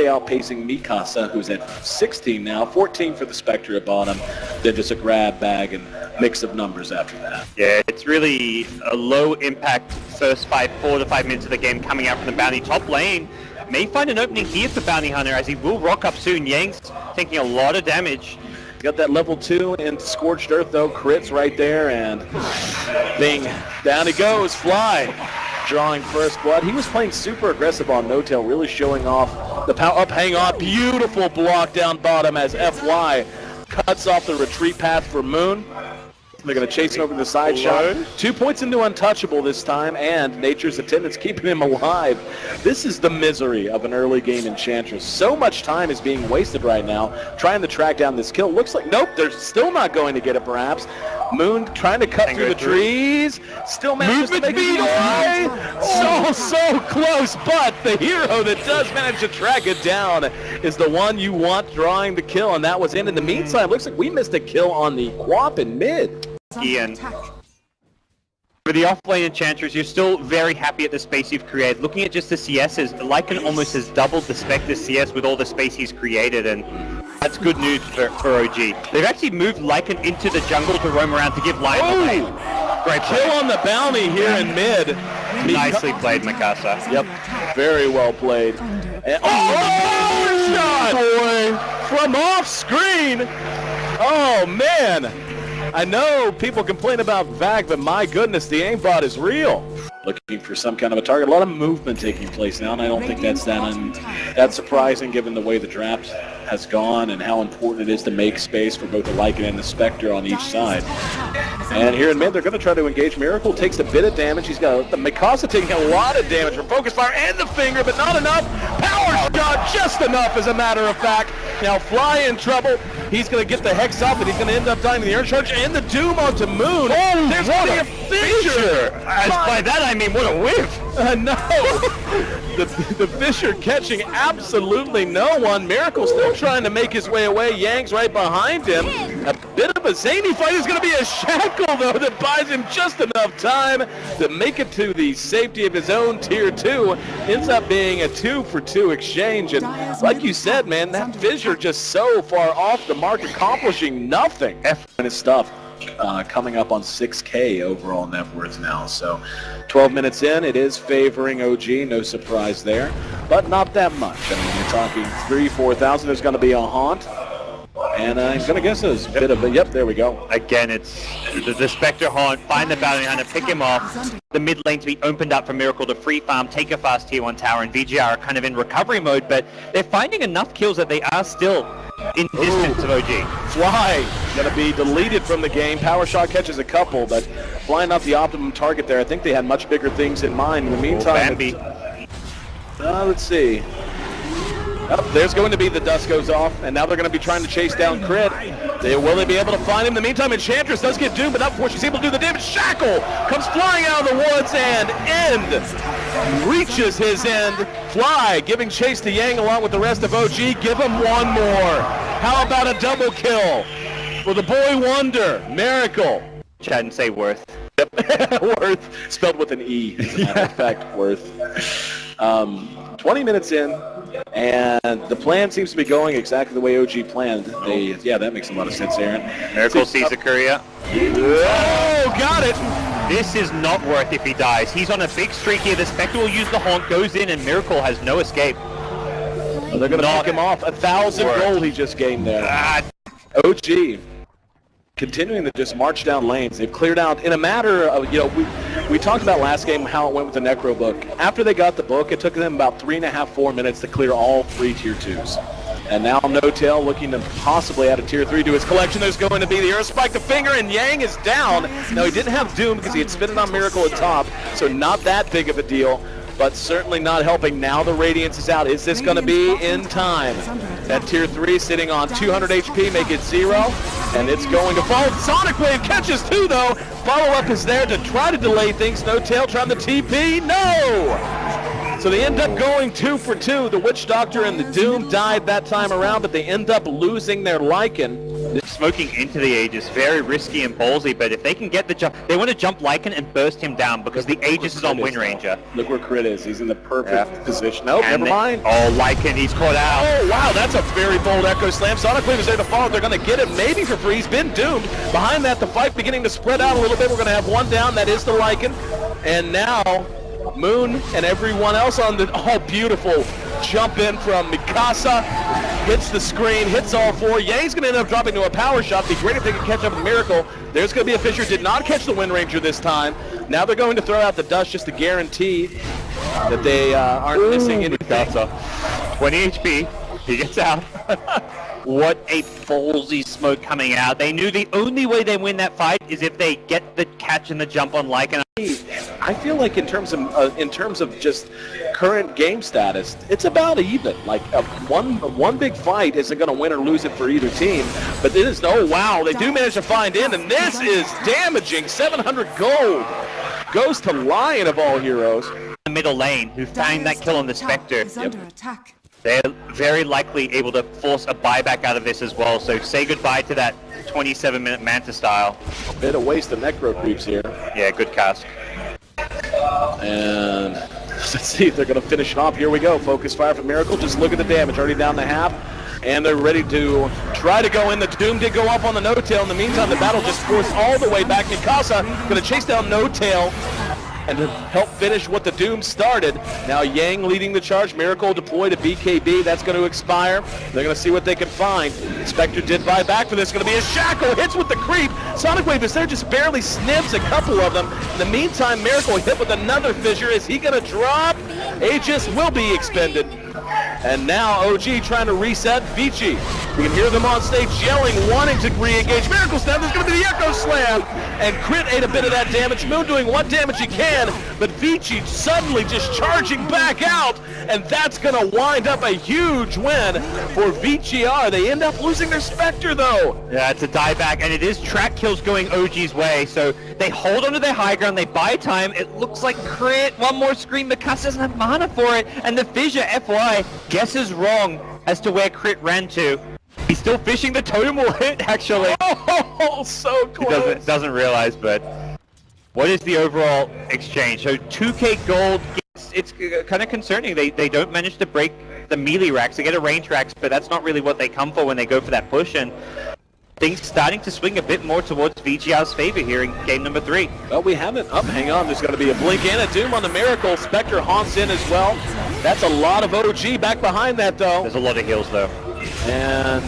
outpacing Mikasa, who's at 16 now, 14 for the Spectre at bottom, then just a grab bag and mix of numbers after that. Yeah, it's really a low impact first 4 to 5 minutes of the game coming out from the Bounty. Top lane may find an opening here for Bounty Hunter as he will rock up soon. Yang's taking a lot of damage. Got that level 2 in Scorched Earth though, crits right there, and bing, down he goes, Fly, drawing first blood. He was playing super aggressive on No Tail, really showing off the power up, hang on, beautiful block down bottom as FY cuts off the retreat path for Moon. They're going to chase him over the side shot. 2 points into Untouchable this time, and Nature's Attendance keeping him alive. This is the misery of an early game Enchantress. So much time is being wasted right now trying to track down this kill. Looks like, nope, they're still not going to get it perhaps. Moon trying to cut through the trees. Still manages to make it away. So close, but the hero that does manage to track it down is the one you want drawing the kill, and that was in. In the meantime, looks like we missed a kill on the Quap in mid. Ian. For the off-lane Enchantress, you're still very happy at the space you've created. Looking at just the CSs, Lycan almost has doubled the Spectre CS with all the space he's created, and that's good news for OG. They've actually moved Lycan into the jungle to roam around to give Lion away. Great play. Kill on the Bounty here in mid. Nicely played, Mikasa. Yep, very well played. And, shot! Boy, from off screen. Oh man. I know people complain about VAC, but my goodness, the aimbot is real. Looking for some kind of a target. A lot of movement taking place now, and I don't think that's that surprising given the way the draft has gone and how important it is to make space for both the Lycan and the Spectre on each side. And here in mid, they're going to try to engage. Miracle takes a bit of damage. He's got the Mikasa taking a lot of damage from Focus Fire and the Finger, but not enough. Power shot, just enough as a matter of fact. Now Fly in trouble. He's going to get the Hex up, and he's going to end up dying in the Earth Charge and the Doom onto Moon. Oh, there's going to be a Fissure. By that I mean, what a whiff. No. The Fissure catching absolutely no one. Miracle still trying to make his way away. Yang's right behind him. A bit of a zany fight. Is going to be a shackle, though, that buys him just enough time to make it to the safety of his own tier 2. Ends up being a 2-for-2 exchange. And like you said, man, that Fissure just so far off the mark, accomplishing nothing. And his stuff. Coming up on 6K overall net worth now. So 12 minutes in, it is favoring OG, no surprise there, but not that much. I mean, you're talking 3,000-4,000. There's going to be a haunt, and I'm going to guess it's a bit of a, yep, there we go. Again, it's the Spectre haunt, find the Bounty Hunter, pick him off. The mid lane to be opened up for Miracle to free farm, take a fast tier 1 tower, and VGR are kind of in recovery mode, but they're finding enough kills that they are still in distance of OG. Fly going to be deleted from the game. Power shot catches a couple, but Fly not the optimum target there. I think they had much bigger things in mind. In the meantime, let's see. Oh, there's going to be the dust goes off, and now they're going to be trying to chase down Crit. Will they be able to find him? In the meantime, Enchantress does get doomed, but not before she's able to do the damage. Shackle comes flying out of the woods, and End reaches his end. Fly giving chase to Yang along with the rest of OG. Give him one more. How about a double kill for the boy wonder, Miracle? Chat and say Worth. Yep. Worth, spelled with an E, as a matter of fact, Worth. 20 minutes in, and the plan seems to be going exactly the way OG planned. Yeah, that makes a lot of sense, Aaron. Miracle sees a courier. Oh, got it! This is not Worth if he dies. He's on a big streak here. The Spectre will use the haunt, goes in, and Miracle has no escape. Well, they're going to knock him off. 1,000 gold he just gained there. OG continuing to just march down lanes. They've cleared out in a matter of, we talked about last game how it went with the Necro book. After they got the book, it took them about 3.5-4 minutes to clear all 3 tier 2s. And now No Tail looking to possibly add a tier 3 to his collection. There's going to be the Earth Spike, the Finger, and Yang is down. Now he didn't have Doom because he had spit it on Miracle at top, so not that big of a deal, but certainly not helping. Now the Radiance is out. Is this going to be in time? That tier 3 sitting on 200 HP, make it 0, and it's going to fall. Sonic Wave catches 2 though. Follow-up is there to try to delay things. No Tail trying to TP, no! So they end up going 2 for 2. The Witch Doctor and the Doom died that time around, but they end up losing their Lycan. This smoking into the Aegis. Very risky and ballsy, but if they can get the jump, they want to jump Lycan and burst him down because the Aegis is on Wind Ranger. Look where Crit is. He's in the perfect position. Nope, And never mind. Oh, Lycan, he's caught out. Oh, wow, that's a very bold Echo Slam. Sonic Wave is there to follow. They're going to get him maybe for free. He's been doomed. Behind that, the fight beginning to spread out a little bit. We're going to have one down. That is the Lycan. And now, Moon and everyone else on the... Oh, beautiful jump in from Mikasa. Hits the screen, hits all four. Yang's going to end up dropping to a power shot. Be great if they can catch up with Miracle. There's going to be a Fissure. Did not catch the Wind Ranger this time. Now they're going to throw out the dust just to guarantee that they aren't missing anything. Mikasa, 20 HP. He gets out. What a ballsy smoke coming out. They knew the only way they win that fight is if they get the catch and the jump on Lycan. I feel like in terms of just current game status, it's about even. Like one big fight isn't going to win or lose it for either team. But it is, oh wow, they do manage to find in, and this is damaging. 700 gold goes to Lion of all heroes. The middle lane, who found that kill on the Spectre. Attack. They're very likely able to force a buyback out of this as well, so say goodbye to that 27-minute Manta style. Bit of waste of Necro creeps here. Yeah, good cast. And let's see if they're going to finish it off. Here we go. Focus fire from Miracle. Just look at the damage. Already down the half. And they're ready to try to go in. The Doom did go off on the No-Tail. In the meantime, the battle just forced all the way back. Mikasa going to chase down No-Tail and to help finish what the Doom started. Now Yang leading the charge. Miracle deployed to BKB. That's going to expire. They're going to see what they can find. Spectre did buy back for this. Going to be a Shackle. Hits with the creep. Sonic Wave is there, just barely snips a couple of them. In the meantime, Miracle hit with another Fissure. Is he going to drop? Aegis will be expended. And now OG trying to reset Vici. You can hear them on stage yelling, wanting to re-engage. Miracle Snap, there's going to be the Echo Slam. And Crit ate a bit of that damage. Moon doing what damage he can, but Vici suddenly just charging back out. And that's going to wind up a huge win for VGR. They end up losing their Spectre, though. Yeah, it's a dieback, and it is track kills going OG's way. So they hold onto their high ground, they buy time. It looks like Crit, one more screen. Mikasa doesn't have mana for it. And the Fissure, FY, guesses wrong as to where Crit ran to. He's still fishing. The totem will hit, actually. Oh, so close. He doesn't realize, but what is the overall exchange? So 2k gold, it's kind of concerning. They don't manage to break the melee racks. They get a range racks, but that's not really what they come for when they go for that push. And things starting to swing a bit more towards VGR's favor here in game number 3. Well, we haven't. Hang on. There's going to be a blink and a Doom on the Miracle. Spectre haunts in as well. That's a lot of OG back behind that, though. There's a lot of heals, though. And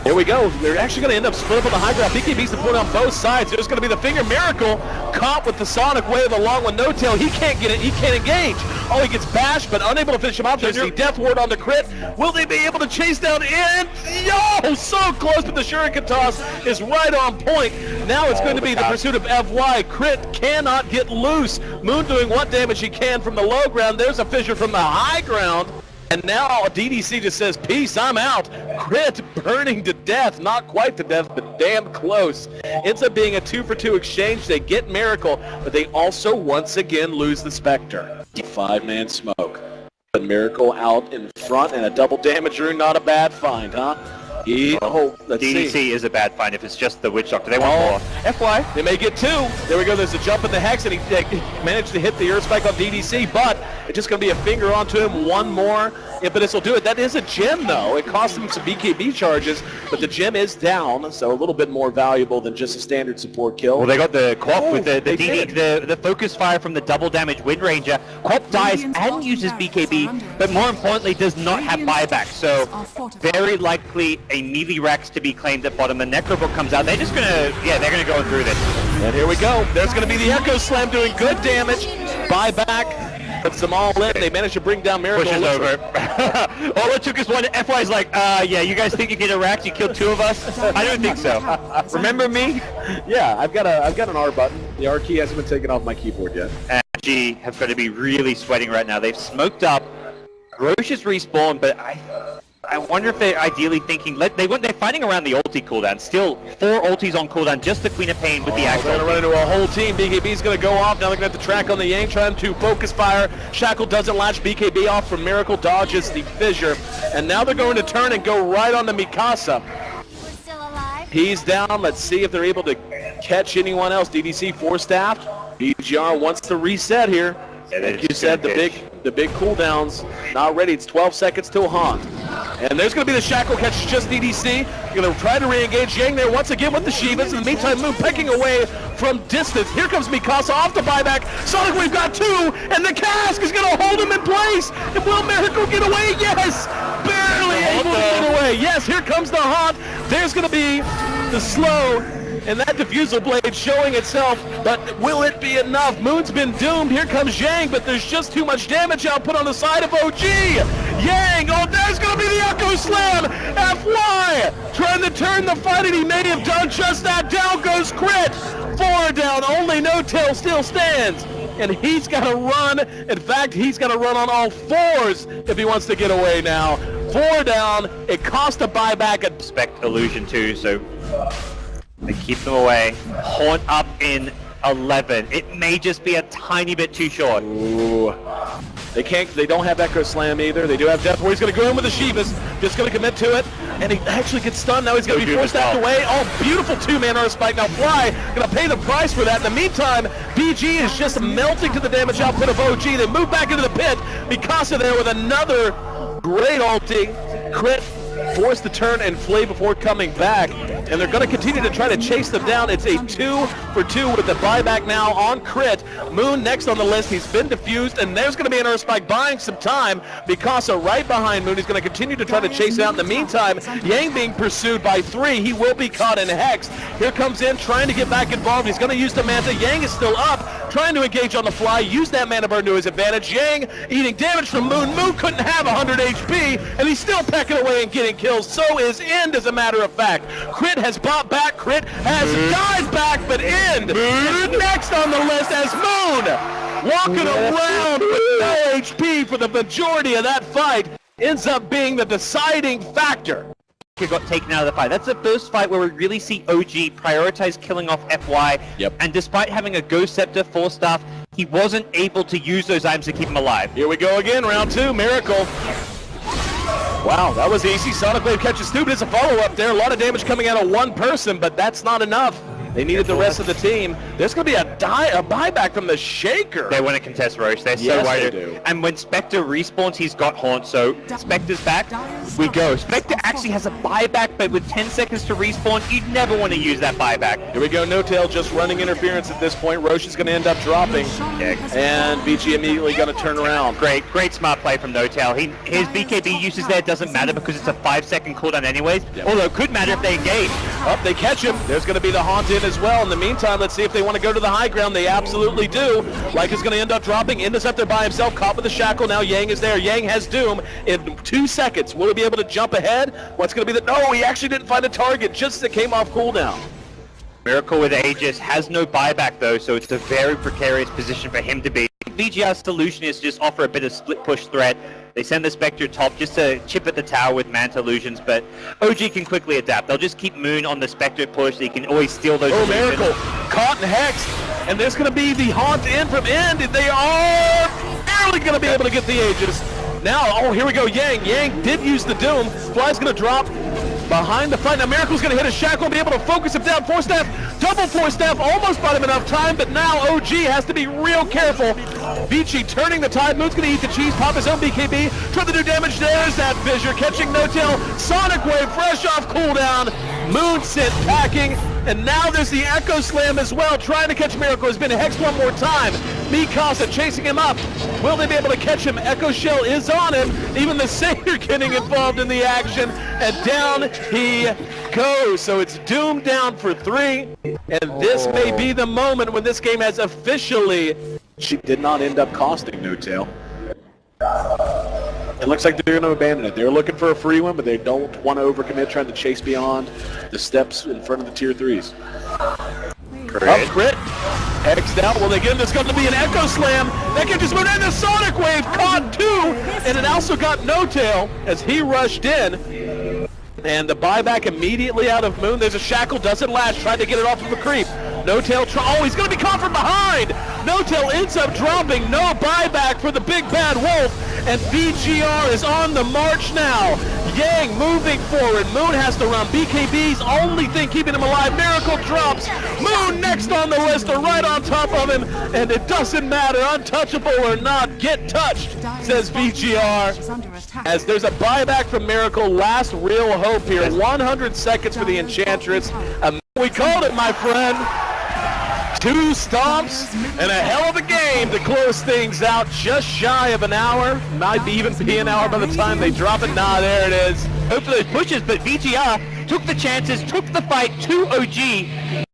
here we go. They're actually going to end up split up on the high ground. BKB's deployed on both sides. There's going to be the Finger Miracle caught with the Sonic Wave along with No-Tail. He can't get it. He can't engage. Oh, he gets bashed, but unable to finish him off. There's the Death Ward on the Crit. Will they be able to chase down in? Yo, so close, but the Shuriken toss is right on point. Now it's going to be the pursuit of FY. Crit cannot get loose. Moon doing what damage he can from the low ground. There's a Fissure from the high ground. And now DDC just says, peace, I'm out. Crit burning to death. Not quite to death, but damn close. Ends up being a 2-for-2 exchange. They get Miracle, but they also once again lose the Spectre. 5-man smoke. But Miracle out in front and a double damage rune. Not a bad find, huh? Let's DDC see. is a bad find if it's just the Witch Doctor. They want more. FY, they may get 2. There we go. There's a jump in the Hex, and he managed to hit the Earth Spike on DDC, but it's just going to be a finger onto him. One more impetus will do it. That is a gem, though. It cost him some BKB charges, but the gem is down, so a little bit more valuable than just a standard support kill. Well, they got the Quap with the focus fire from the double damage Wind Ranger. Quap dies and uses BKB, but more importantly, does not have buyback. So very likely a melee Rex to be claimed at bottom. The Necrobook comes out. They're just gonna, they're gonna go through this. And here we go. There's gonna be the Echo Slam doing good damage. Buyback. Puts them all in. They managed to bring down Miracle. Pushes over. All it took is one. FY's like, yeah, you guys think you get a rack? You killed 2 of us? I don't think so. Remember me? Yeah, I've got an R button. The R key hasn't been taken off my keyboard yet. And G have got to be really sweating right now. They've smoked up. Roche is respawned, but I wonder if they're ideally thinking, they're fighting around the ulti cooldown. Still, 4 ultis on cooldown, just the Queen of Pain with the axe. They're going to run into a whole team. BKB's going to go off. Now they're going to have to track on the Yang, trying to focus fire. Shackle doesn't latch BKB off from Miracle, dodges the Fissure. And now they're going to turn and go right on the Mikasa. We're still alive. He's down. Let's see if they're able to catch anyone else. DDC four-staffed. BGR wants to reset here. Like you said, the big cooldowns not ready. It's 12 seconds till Haunt. And there's going to be the shackle catch, just DDC. Going to try to re-engage Yang there once again with the Shivas. In the meantime, Moon pecking away from distance. Here comes Mikasa off the buyback. Sonic Wave got two, and the cask is going to hold him in place. And will Miracle get away? Yes! Barely able to get away. Yes, here comes the Haunt. There's going to be the slow. And that diffusal blade showing itself, but will it be enough? Moon's been doomed. Here comes Yang, but there's just too much damage output on the side of OG. Yang, oh, there's going to be the Echo Slam. FY trying to turn the fight, and he may have done just that. Down goes Crit. 4 down, only No Tail still stands. And he's got to run. In fact, he's got to run on all fours if he wants to get away now. 4 down. It cost a buyback. Expect illusion too, so they keep them away. Haunt up in 11. It may just be a tiny bit too short. Ooh. They don't have Echo Slam either. They do have Death Ward. He's going to go in with the Shivas. Just going to commit to it. And he actually gets stunned. Now he's going to be forced out away. Oh, beautiful two-man on a spike. Now Fly going to pay the price for that. In the meantime, BG is just melting to the damage output of OG. They move back into the pit. Mikasa there with another great ulti. Crit forced to turn and flay before coming back. And they're going to continue to try to chase them down. It's a 2 for 2 with the buyback now on Crit. Moon next on the list. He's been diffused, and there's going to be an Earth Spike buying some time. Mikasa right behind Moon. He's going to continue to try to chase it out. In the meantime, Yang being pursued by 3. He will be caught in Hex. Here comes in, trying to get back involved. He's going to use the Manta. Yang is still up, trying to engage on the fly. Use that Mana Burn to his advantage. Yang eating damage from Moon. Moon couldn't have 100 HP, and he's still pecking away and getting kills. So is End, as a matter of fact. Crit has bought back. Crit has died back, but End is next on the list as Moon, walking around with no HP for the majority of that fight, ends up being the deciding factor. Got taken out of the fight. That's the first fight where we really see OG prioritize killing off FY. Yep. And despite having a Ghost Scepter, 4-staff, he wasn't able to use those items to keep him alive. Here we go again, round 2, Miracle. Wow, that was easy. Sonic Wave catches stupid. It's a follow-up there. A lot of damage coming out of one person, but that's not enough. They needed the rest of the team. There's going to be a buyback from the Shaker. They want to contest Roche. They're so worried. They do. And when Spectre respawns, he's got Haunt. So Spectre's back. We go. Spectre actually has a buyback, but with 10 seconds to respawn, you'd never want to use that buyback. Here we go. No Tail just running interference at this point. Roche is going to end up dropping. And BG immediately going to turn around. Great smart play from No Tail. His BKB usage there doesn't matter because it's a 5-second cooldown anyways. Yep. Although it could matter if they engage. Oh, they catch him. There's going to be the Haunt in as well. In the meantime, let's see if they want to go to the high ground. They absolutely do. Like is going to end up dropping. Interceptor by himself, caught with the shackle. Now Yang is there. Yang has Doom in 2 seconds. Will he be able to jump ahead? What's going to be the... No, he actually didn't find a target just as it came off cooldown. Miracle with Aegis has no buyback though, so it's a very precarious position for him to be. VGR's solution is just offer a bit of split push threat. They send the Spectre top just to chip at the tower with Manta illusions, but OG can quickly adapt. They'll just keep Moon on the Spectre push. They can always steal those illusions. Miracle caught and hexed, and there's going to be the Haunt in from End. They are barely going to be able to get the Aegis. Now, oh, here we go, Yang. Yang did use the Doom. Fly's going to drop behind the fight. Now Miracle's going to hit a shackle and be able to focus him down. 4-staff, double 4-staff, almost bought him enough time, but now OG has to be real careful. Vici turning the tide. Moon's going to eat the cheese, pop his own BKB, try to do damage. There's that Fissure, catching No Tail. Sonic Wave fresh off cooldown. Moon sent packing, and now there's the Echo Slam as well, trying to catch Miracle. Has been hexed one more time. Mikasa chasing him up. Will they be able to catch him? Echo Shell is on him. Even the Savior getting involved in the action, and down he goes. So it's Doom down for 3, and this may be the moment when this game has officially... She did not end up costing No Tail. It looks like they're going to abandon it. They're looking for a free one, but they don't want to overcommit, trying to chase beyond the steps in front of the tier 3s. Up Crit, X'd out. Will they get him? There's going to be an Echo Slam. That can just move in. The Sonic Wave caught 2, and it also got No Tail as he rushed in. And the buyback immediately out of Moon. There's a shackle, doesn't last. Tried to get it off of a creep. No Tail, oh, he's going to be caught from behind. No Tail ends up dropping. No buyback for the big bad wolf. And VGR is on the march now. Yang moving forward. Moon has to run. BKB's only thing keeping him alive. Miracle drops. Moon next on the list, or right on top of him, and it doesn't matter, untouchable or not, get touched, says VGR. As there's a buyback from Miracle, last real hope here. 100 seconds for the Enchantress. We called it, my friend. 2 stomps and a hell of a game to close things out. Just shy of an hour. Might even be an hour by the time they drop it. Nah, there it is. Hope for those pushes, but VGR took the chances, took the fight to OG.